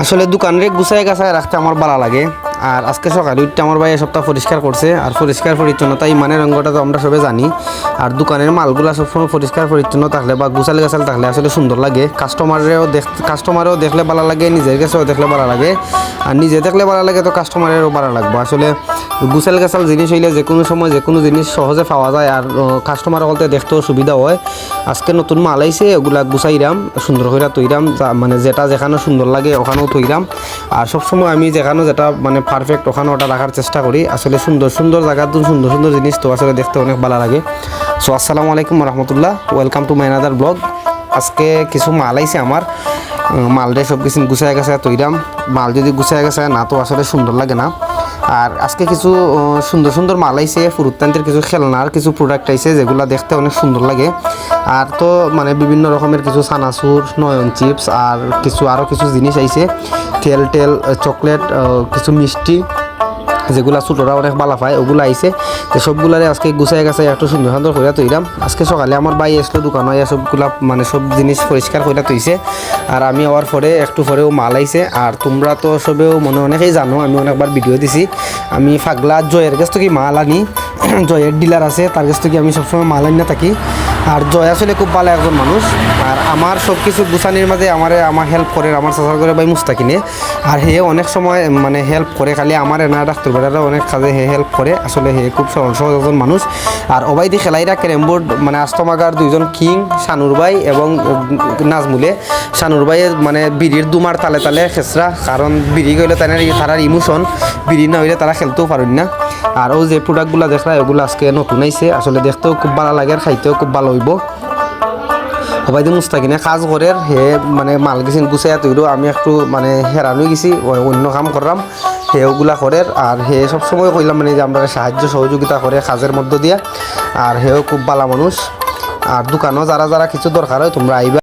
আসলে দোকানরে গুছায় গাছায় রাখতে আমার ভালো লাগে। আর আজকে সকালে উঠতে আমার ভাই সপ্তাহ পরিষ্কার করছে। আর পরিষ্কার পরিচ্ছন্নতা ইমানের অঙ্গটা তো আমরা সবাই জানি। আর দোকানের মালগুলা সবসময় পরিষ্কার পরিচ্ছন্ন থাকলে বা গুছাল গাছাল থাকলে আসলে সুন্দর লাগে। কাস্টমারেও দেখলে ভালো লাগে, নিজের কাছেও দেখলে ভালো লাগে। আর নিজে দেখলে ভালো লাগে তো কাস্টমারেরও ভালো লাগবে। আসলে গুছাল গাছাল জিনিস হইলে যে কোনো সময় যে কোনো জিনিস সহজে পাওয়া যায় আর কাস্টমার বলতে দেখতেও সুবিধা হয়। আজকে নতুন মাল আইছে, ওগুলা গুছাইরাম সুন্দর করে তৈরাম, মানে যেটা যেখানে সুন্দর লাগে ওখানেও তৈরাম। আর সবসময় আমি যেখানে যেটা মানে পারফেক্ট ওখানে ওটা রাখার চেষ্টা করি। আসলে সুন্দর সুন্দর জায়গার সুন্দর সুন্দর জিনিস তো আসলে দেখতে অনেক ভালো লাগে। সো আসসালামু আলাইকুম রহমতুল্লাহ, welcome to my another blog. আজকে কিছু মাল আইছে আমার, মালরে সব কিছু গুছায় গেছে তৈরাম। মাল যদি গুছায় গেছে না তো আসলে সুন্দর লাগে না। আর আজকে কিছু সুন্দর সুন্দর মাল আইছে, ফুরুত্তান্তের কিছু খেলনার কিছু প্রোডাক্ট আইছে যেগুলো দেখতে অনেক সুন্দর লাগে। আর তো মানে বিভিন্ন রকমের কিছু সানাসুর, নয়ন চিপস আর আরও কিছু জিনিস আইছে, তেল চকলেট, কিছু মিষ্টি যেগুলা ছোটরা অনেক ভালো পায় ওগুলো আইছে। তো সবগুলারে আজকে গুছাই গেছে একটু সুন্দর সুন্দর করে তৈরাম। আজকে সকালে আমার ভাই আসলো দোকানে, সবগুলা মানে সব জিনিস পরিষ্কার করে তৈছে। আর আমি আওয়ার পরে একটু পরেও মাল আইছে। আর তোমরা তো সবেও মনে অনেকেই জানো, আমি অনেকবার ভিডিও দিছি, আমি ফাগলা জয়ের কাছ থেকে মাল আনি। জয়ের ডিলার আছে, তার কাছ থেকে আমি সবসময় মাল আনি না থাকি। আর জয় আসলে খুব ভালো একজন মানুষ। আর আমার সব কিছু গুছানির মাঝে আমার হেল্প করে, আমার চাচার করে ভাই মুস্তাকিনে। আর হে অনেক সময় মানে হেল্প করে, খালি আমার এনা ডাক্তার বেড়ারা অনেক কাজে হে হেল্প করে। আসলে হে খুব সহজ একজন মানুষ। আর ওবাইদি খেলাইরা ক্যারেম বোর্ড মানে আস্তমাগার দুইজন কিং, শানুর ভাই এবং নাজমুলে। শানুর ভাইয়ের মানে বিড়ির দুমার তালে তালে খেসরা, কারণ বিড়ি গেলে তারার ইমোশন, বিড়ি না হইলে তারা খেলতেও পারেন না। আর ও যে প্রোডাক্টগুলো দেখরা ওগুলো আজকে নতুন আইছে, আসলে দেখতেও খুব ভালো লাগে আর খাইতেও খুব ভালো হইব। হবাইদি মুস্তাকিনে কাজ করে হে মানে মাল গেছেন গুছাইয়া তৈরো, আমি একটু মানে হেরানো গেছি অন্য কাম করলাম, হে ওগুলা করে। আর হে সবসময় কইলাম মানে যে আমরা সাহায্য সহযোগিতা করে কাজের মধ্য দিয়া। আর হেও খুব ভালো মানুষ। আর দোকানও যারা যারা কিছু দরকার হয় তোমরা আইবা।